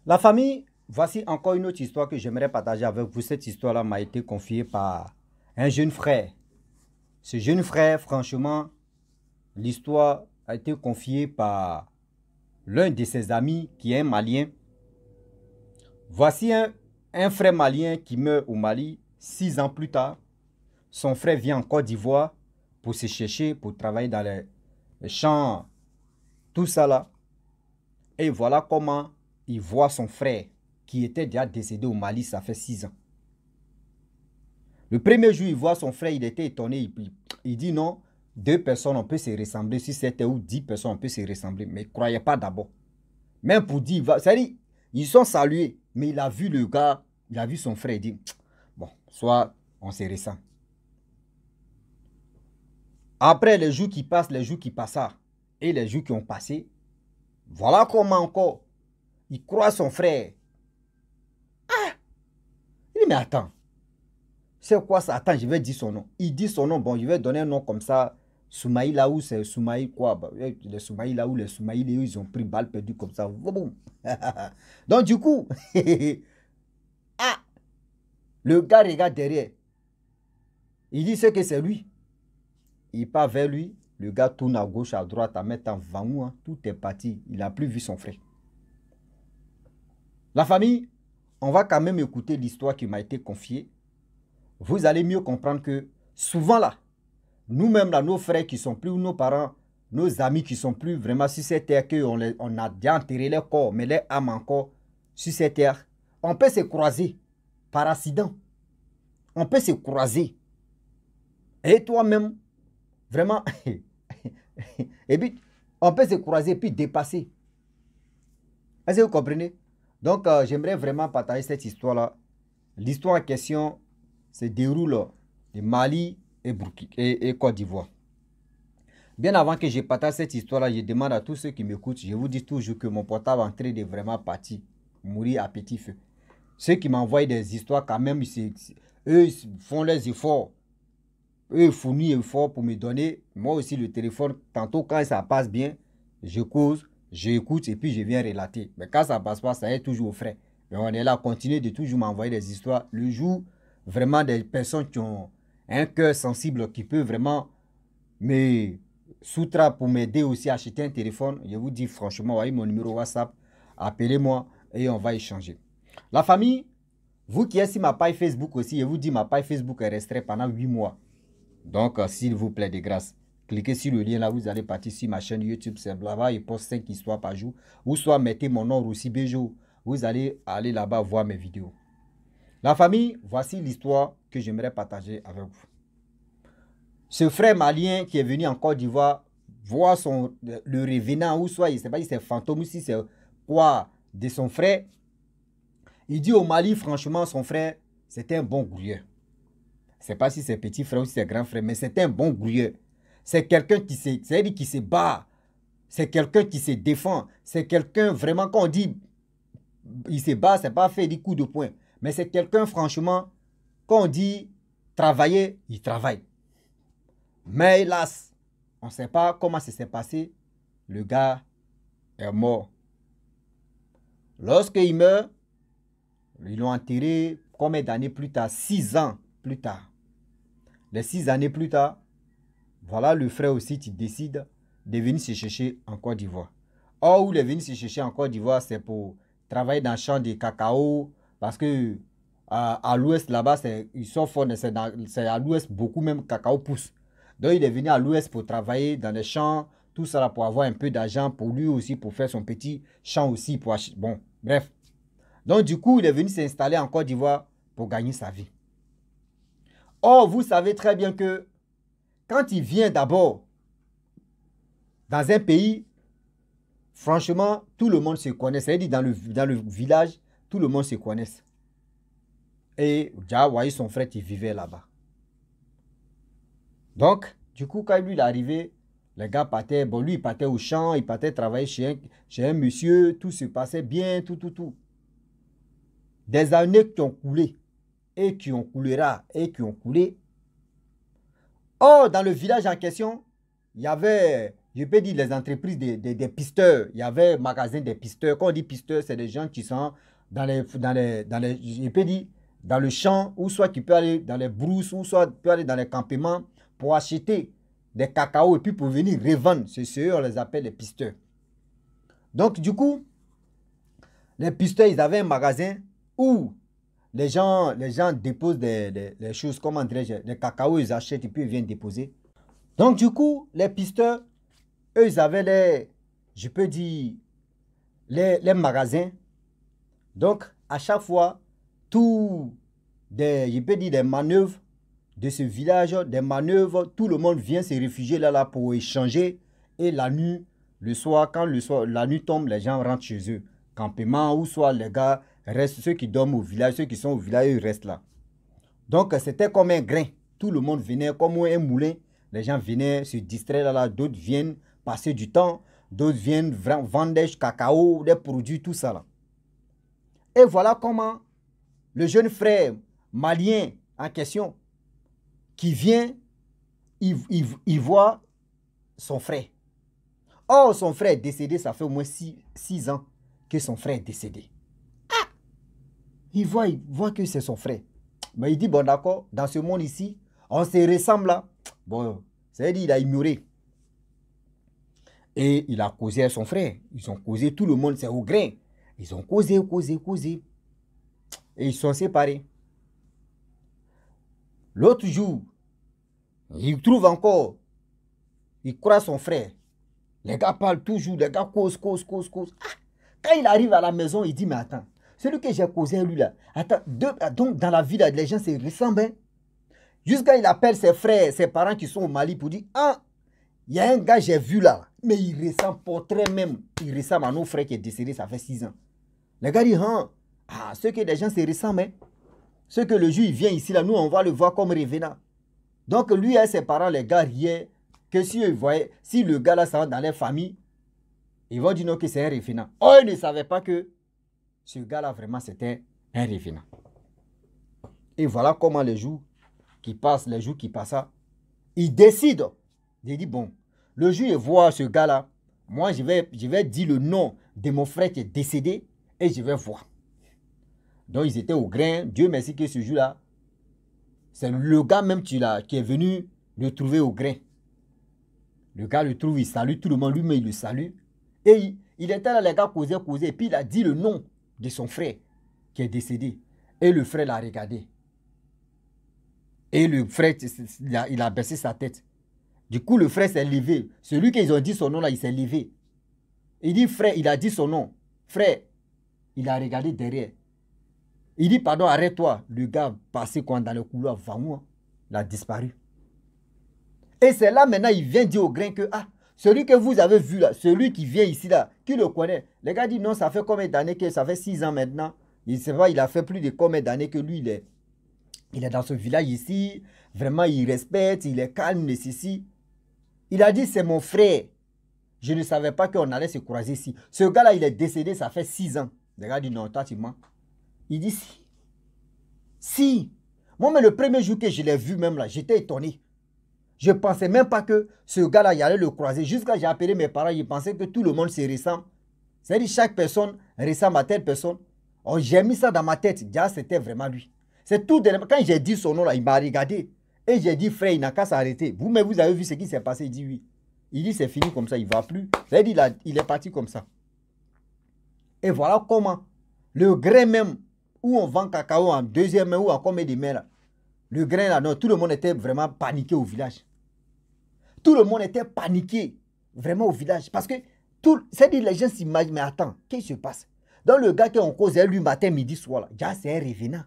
La famille, voici encore une autre histoire que j'aimerais partager avec vous. Cette histoire-là m'a été confiée par un jeune frère. Ce jeune frère, franchement, l'histoire a été confiée par l'un de ses amis qui est un Malien. Voici un frère malien qui meurt au Mali 6 ans plus tard. Son frère vient en Côte d'Ivoire pour se chercher, pour travailler dans les champs, tout ça là. Et voilà comment il voit son frère qui était déjà décédé au Mali, ça fait 6 ans. Le premier jour, il voit son frère, il était étonné. Il dit non, 2 personnes, on peut se ressembler. Si c'était ou 10 personnes, on peut se ressembler. Mais il ne croyait pas d'abord. Même pour dire, c'est-à-dire, ils sont salués. Mais il a vu le gars, il a vu son frère, il dit, bon, soit on se ressemble. Après les jours qui passent, les jours qui passent, et les jours qui ont passé, voilà comment encore, il croit son frère. Il dit, mais attends, c'est quoi ça? Attends, je vais dire son nom. Il dit son nom, bon, je vais donner un nom comme ça. Soumaï là où c'est Soumaï quoi? Les Soumaï là où les Soumaï, ils ont pris balle perdue comme ça. Boum. Donc du coup, ah, le gars regarde derrière. Il dit ce que c'est lui. Il part vers lui. Le gars tourne à gauche, à droite, à mettre en vent. Tout est parti. Il n'a plus vu son frère. La famille, on va quand même écouter l'histoire qui m'a été confiée. Vous allez mieux comprendre que souvent là, nous-mêmes là, nos frères qui sont plus, ou nos parents, nos amis qui sont plus vraiment sur cette terre, on a déjà enterré leur corps, mais les âmes encore sur cette terre, on peut se croiser par accident. On peut se croiser. Et toi-même, vraiment, et puis, on peut se croiser et puis dépasser. Est-ce que vous comprenez? Donc, j'aimerais vraiment partager cette histoire-là. L'histoire en question se déroule au Mali et Côte d'Ivoire. Bien avant que je partage cette histoire-là, je demande à tous ceux qui m'écoutent, je vous dis toujours que mon portable est en train de vraiment partir, mourir à petit feu. Ceux qui m'envoient des histoires, quand même, eux ils font les efforts. Eux ils fournissent efforts pour me donner, moi aussi, le téléphone. Tantôt, quand ça passe bien, je cause, j'écoute et puis je viens relater. Mais quand ça passe pas, ça est toujours au frais. Mais on est là, continuez de toujours m'envoyer des histoires. Le jour, vraiment, des personnes qui ont un cœur sensible, qui peut vraiment me soutra pour m'aider aussi à acheter un téléphone, je vous dis franchement, voyez mon numéro WhatsApp, appelez-moi et on va échanger. La famille, vous qui êtes sur ma page Facebook aussi, je vous dis ma page Facebook est restée pendant 8 mois. Donc, s'il vous plaît, de grâce, cliquez sur le lien là, vous allez partir sur ma chaîne YouTube, c'est là-bas, il poste 5 histoires par jour. Ou soit mettez mon nom aussi Béjo, vous allez aller là-bas voir mes vidéos. La famille, voici l'histoire que j'aimerais partager avec vous. Ce frère malien qui est venu en Côte d'Ivoire voir le revenant, ou soit, il ne sait pas si c'est fantôme ou si c'est quoi de son frère. Il dit au Mali, franchement, son frère, c'était un bon grouilleur. Je ne sais pas si c'est petit frère ou si c'est grand frère, mais c'était un bon grouilleur. C'est quelqu'un qui se bat. C'est quelqu'un qui se défend. C'est quelqu'un vraiment, quand on dit il se bat, ce n'est pas fait des coups de poing. Mais c'est quelqu'un, franchement, quand on dit travailler, il travaille. Mais hélas, on ne sait pas comment ça s'est passé. Le gars est mort. Lorsqu'il meurt, ils l'ont enterré combien d'années plus tard? 6 ans plus tard. Les 6 années plus tard, voilà le frère aussi qui décide de venir se chercher en Côte d'Ivoire. Or, où il est venu se chercher en Côte d'Ivoire, c'est pour travailler dans le champ de cacao. Parce que à l'ouest, là-bas, ils sont forts, c'est à l'ouest, beaucoup même cacao pousse. Donc, il est venu à l'ouest pour travailler dans les champs, tout ça là, pour avoir un peu d'argent pour lui aussi, pour faire son petit champ aussi. Pour acheter. Bon, bref. Donc, du coup, il est venu s'installer en Côte d'Ivoire pour gagner sa vie. Or, vous savez très bien que quand il vient d'abord dans un pays, franchement, tout le monde se connaît. C'est-à-dire dans le village, tout le monde se connaît. Et déjà, voyez son frère qui vivait là-bas. Donc, du coup, quand lui il est arrivé, les gars partaient, bon, lui il partait au champ, il partait travailler chez un monsieur, tout se passait bien, tout. Des années qui ont coulé, et qui ont coulera, et qui ont coulé. Or, dans le village en question, il y avait je peux dire les entreprises des pisteurs. Il y avait un magasin des pisteurs. Quand on dit pisteurs, c'est des gens qui sont je peux dire, dans le champ, ou soit tu peux aller dans les brousses, ou soit tu peux aller dans les campements pour acheter des cacao et puis pour venir revendre. C'est ceux on les appelle les pisteurs. Donc, du coup, les pisteurs, ils avaient un magasin où les gens déposent des choses, comment dirais-je, les cacao, ils achètent et puis ils viennent déposer. Donc, du coup, les pisteurs, eux, ils avaient je peux dire, les magasins. Donc, à chaque fois, je peux dire, des manœuvres de ce village, des manœuvres, tout le monde vient se réfugier là pour échanger. Et la nuit, le soir, quand la nuit tombe, les gens rentrent chez eux. Campement, ou soit les gars restent, ceux qui dorment au village, ceux qui sont au village, ils restent là. Donc, c'était comme un grain. Tout le monde venait comme un moulin. Les gens venaient se distraire là, d'autres viennent passer du temps, d'autres viennent vendre des cacao, des produits, tout ça là. Et voilà comment le jeune frère malien en question, qui vient, il voit son frère. Or, son frère est décédé, ça fait au moins 6 ans que son frère est décédé. Ah! Il voit que c'est son frère. Mais il dit, bon d'accord, dans ce monde ici, on se ressemble là. Bon, c'est-à-dire il a ignoré. Et il a causé à son frère. Ils ont causé, tout le monde, c'est au grain. Ils ont causé. Et ils sont séparés. L'autre jour, il trouve encore, il croit son frère. Les gars parlent toujours, les gars causent. Ah, quand il arrive à la maison, il dit, mais attends, celui que j'ai causé lui là, attends, donc dans la vie, là, les gens se ressemblent. Hein? Jusqu'à il appelle ses frères, ses parents qui sont au Mali pour dire, ah, il y a un gars j'ai vu là, mais il ressemble portrait même, il ressemble à nos frères qui est décédé, ça fait 6 ans. Les gars disent, ah, ceux que les gens se ressemblent, hein? Ceux que le juif vient ici là, nous on va le voir comme revenant. Donc lui et ses parents, les gars riaient que si le gars là ça va dans les familles, ils vont dire non que c'est un revenant. Oh, ils ne savaient pas que ce gars là vraiment c'était un revenant. Et voilà comment les jours qui passent, ils décident. Ils disent bon, le jour il voit ce gars là, moi je vais dire le nom de mon frère qui est décédé et je vais voir. Donc ils étaient au grain. Dieu merci que ce jour-là, c'est le gars même qui est venu le trouver au grain. Le gars le trouve, il salue tout le monde, lui-même il le salue. Et il était là, les gars causaient. Et puis il a dit le nom de son frère qui est décédé. Et le frère l'a regardé. Et le frère, il a baissé sa tête. Du coup, le frère s'est levé. Celui qu'ils ont dit son nom là, il s'est levé. Il dit frère, il a dit son nom. Frère, il a regardé derrière. Il dit, pardon, arrête-toi. Le gars passé dans le couloir, il a disparu. Et c'est là maintenant, il vient dire au grain que, ah, celui que vous avez vu là, celui qui vient ici là, qui le connaît. Les gars disent, non, ça fait combien d'années que ça fait 6 ans maintenant. Il sait pas, il a fait plus de combien d'années que lui, il est dans ce village ici. Vraiment, il respecte, il est calme, ceci. Il a dit, c'est mon frère. Je ne savais pas qu'on allait se croiser ici. Ce gars-là, il est décédé, ça fait 6 ans. Les gars disent, non, toi, tu mens. Il dit si. Si. Moi, mais le premier jour que je l'ai vu même là, j'étais étonné. Je ne pensais même pas que ce gars-là, il allait le croiser. Jusqu'à j'ai appelé mes parents, ils pensaient que tout le monde se ressemble. C'est-à-dire chaque personne ressemble à telle personne. Oh, j'ai mis ça dans ma tête. Déjà, c'était vraiment lui. C'est tout. Quand j'ai dit son nom là, il m'a regardé. Et j'ai dit, frère, il n'a qu'à s'arrêter. Vous, mais vous avez vu ce qui s'est passé? Il dit oui. Il dit, c'est fini comme ça, il ne va plus. C'est-à-dire, il est parti comme ça. Et voilà comment le grain même, où on vend cacao en deuxième main ou en combien de mains là. Le grain là, non, tout le monde était vraiment paniqué au village. Tout le monde était paniqué vraiment au village. Parce que, c'est-à-dire les gens s'imaginent, mais attends, qu'est-ce qui se passe? Dans le gars qui on causait lui matin, midi, soir là, déjà c'est un revenant.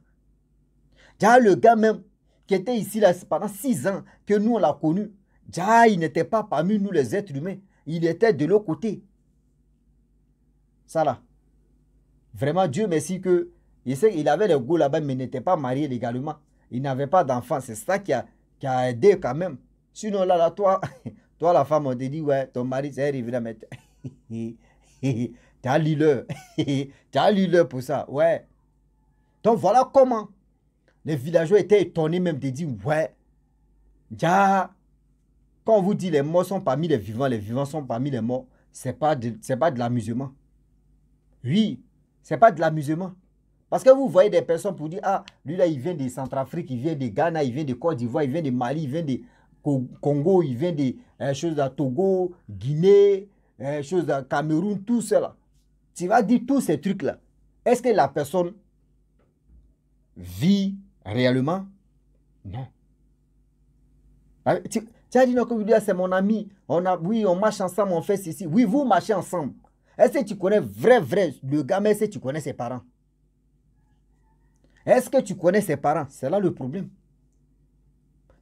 Déjà le gars même qui était ici là pendant 6 ans, que nous on l'a connu, déjà il n'était pas parmi nous les êtres humains. Il était de l'autre côté. Ça là. Vraiment, Dieu merci que il avait le goût là-bas, mais il n'était pas marié légalement. Il n'avait pas d'enfant. C'est ça qui a aidé quand même. Sinon, là, toi, la femme, on te dit, ouais, ton mari, c'est arrivé là, mais tu as l'île. Tu as l'île pour ça, ouais. Donc, voilà comment les villageois étaient étonnés même de dire, ouais, déjà, quand on vous dit les morts sont parmi les vivants sont parmi les morts, c'est pas de l'amusement. Oui, c'est pas de l'amusement. Parce que vous voyez des personnes pour dire, ah, lui là, il vient de Centrafrique, il vient de Ghana, il vient de Côte d'Ivoire, il vient de Mali, il vient de Congo, il vient de choses de Togo, Guinée, choses de Cameroun, tout cela. Tu vas dire tous ces trucs-là. Est-ce que la personne vit réellement? Non. Tu as dit non, que c'est mon ami. Oui, on marche ensemble, on fait ceci. Oui, vous marchez ensemble. Est-ce que tu connais vrai, le gars, mais est-ce que tu connais ses parents? Est-ce que tu connais ses parents? C'est là le problème.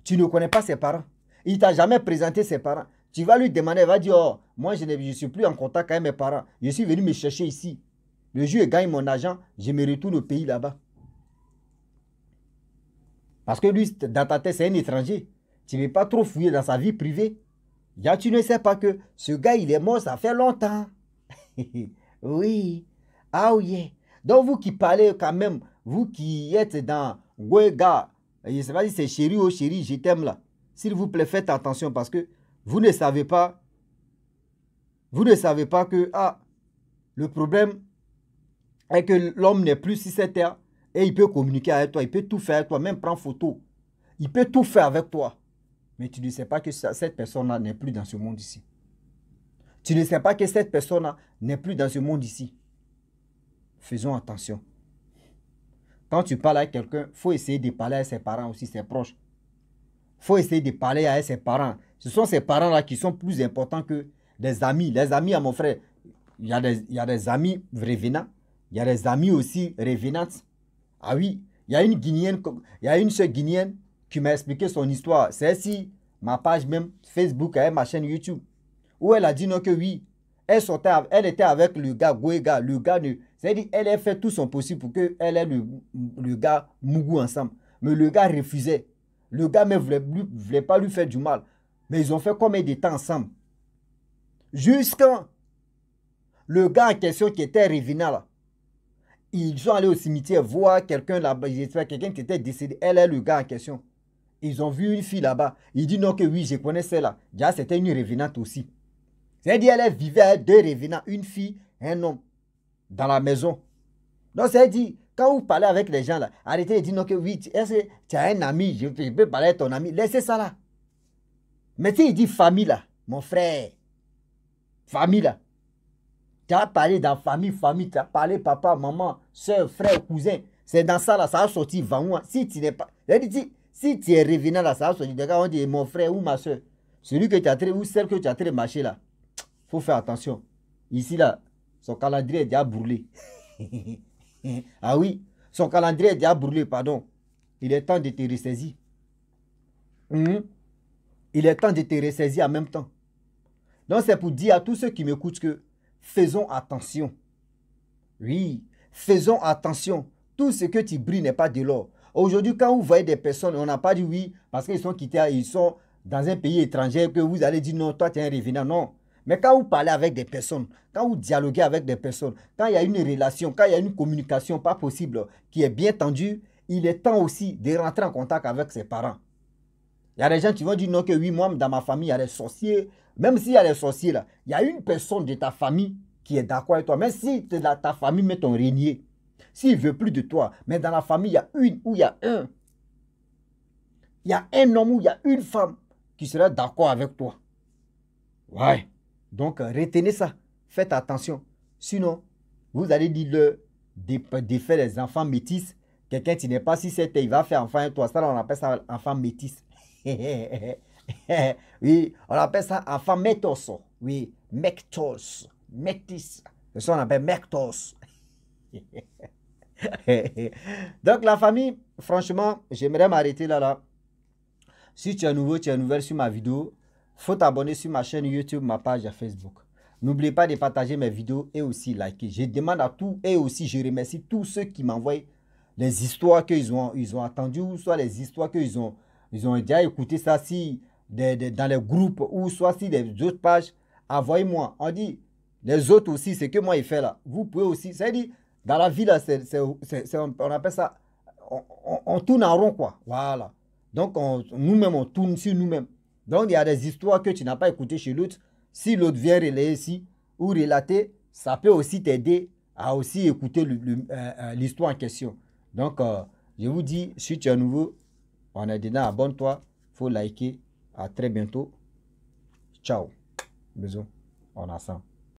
Tu ne connais pas ses parents. Il ne t'a jamais présenté ses parents. Tu vas lui demander, il va dire, oh, moi je ne suis plus en contact avec mes parents. Je suis venu me chercher ici. Le jour où je gagne mon argent, je me retourne au pays là-bas. Parce que lui, dans ta tête, c'est un étranger. Tu ne veux pas trop fouiller dans sa vie privée. Là, tu ne sais pas que ce gars, il est mort, ça fait longtemps. Oui. Ah oui. Donc, vous qui parlez quand même, vous qui êtes dans Gwega, je ne sais pas si c'est chéri ou chéri, je t'aime là. S'il vous plaît, faites attention parce que vous ne savez pas que le problème est que l'homme n'est plus sur cette terre et il peut communiquer avec toi, il peut tout faire avec toi, même prendre photo. Il peut tout faire avec toi. Mais tu ne sais pas que cette personne-là n'est plus dans ce monde ici. Tu ne sais pas que cette personne-là n'est plus dans ce monde ici. Faisons attention. Quand tu parles avec quelqu'un, il faut essayer de parler avec ses parents aussi, ses proches. Il faut essayer de parler avec ses parents. Ce sont ces parents-là qui sont plus importants que des amis. Les amis à mon frère, il y a des amis revenants. Il y a des amis aussi revenantes. Ah oui, il y a une seule Guinéenne qui m'a expliqué son histoire. C'est si ma page même Facebook et ma chaîne YouTube. Où elle a dit non que oui. Elle était avec le gars Gwega. Le gars, c'est-à-dire elle a fait tout son possible pour qu'elle ait le gars Mougou ensemble. Mais le gars refusait. Le gars ne voulait pas lui faire du mal. Mais ils ont fait combien de temps ensemble? Jusqu'à le gars en question qui était revenant là. Ils sont allés au cimetière voir quelqu'un là-bas. Quelqu'un qui était décédé. Elle est le gars en question. Ils ont vu une fille là-bas. Il dit non que oui, je connais celle-là. Déjà, c'était une revenante aussi. C'est-à-dire elle vivait avec deux revenants, une fille et un homme, dans la maison. Donc, c'est-à-dire, quand vous parlez avec les gens là, arrêtez de dire non que oui, est-ce que tu as un ami, je peux parler avec ton ami. Laissez ça là. Mais si il dit famille là, mon frère, famille là, tu as parlé dans famille, tu as parlé papa, maman, soeur, frère, cousin. C'est dans ça là, ça va sortir Vangoua. Si tu n'es pas. Si tu es revenant là, ça va sortir. Les gars vont dire mon frère ou ma soeur. Celui que tu as traité ou celle que tu as traité marcher là. Il faut faire attention. Ici là, son calendrier est déjà brûlé. Ah oui, son calendrier est déjà brûlé, pardon. Il est temps de te ressaisir. Il est temps de te ressaisir en même temps. Donc c'est pour dire à tous ceux qui m'écoutent que faisons attention. Oui, faisons attention. Tout ce que tu brilles n'est pas de l'or. Aujourd'hui, quand vous voyez des personnes, on n'a pas dit oui, parce qu'ils sont quittés, ils sont dans un pays étranger, que vous allez dire non, toi tu es un revenant. Non. Mais quand vous parlez avec des personnes, quand vous dialoguez avec des personnes, quand il y a une relation, quand il y a une communication pas possible, qui est bien tendue, il est temps aussi de rentrer en contact avec ses parents. Il y a des gens qui vont dire non que oui, moi dans ma famille, il y a des sorciers. Même s'il y a des sorciers là, il y a une personne de ta famille qui est d'accord avec toi. Même si ta famille met ton régnier, s'il ne veut plus de toi, mais dans la famille, il y a une ou il y a un. Il y a un homme ou il y a une femme qui sera d'accord avec toi. Ouais. Donc, retenez ça. Faites attention. Sinon, vous allez dire de faire des enfants métis. Quelqu'un qui n'est pas si c'était, il va faire enfant avec toi. Ça, on appelle ça enfant métis. Oui, on appelle ça enfant métos. Oui, mectos. Métis. C'est ça qu'on appelle mectos. Donc, la famille, franchement, j'aimerais m'arrêter là. Si tu es nouveau, tu es nouvelle sur ma vidéo, faut t'abonner sur ma chaîne YouTube, ma page Facebook. N'oubliez pas de partager mes vidéos et aussi liker. Je demande à tous et aussi je remercie tous ceux qui m'envoient les histoires qu'ils ont attendues ou soit les histoires qu'ils ont déjà écouté ça si dans les groupes ou soit si des autres pages. Envoyez-moi. On dit les autres aussi, c'est que moi il fait là. Vous pouvez aussi. C'est-à-dire, dans la vie là, on appelle ça, on tourne en rond quoi. Voilà. Donc nous-mêmes on tourne sur nous-mêmes. Donc, il y a des histoires que tu n'as pas écoutées chez l'autre. Si l'autre vient relayer ici ou relater, ça peut aussi t'aider à aussi écouter l'histoire en question. Donc, je vous dis, si tu es nouveau, on est dedans, abonne-toi, il faut liker. À très bientôt. Ciao. Bisous. On a ça.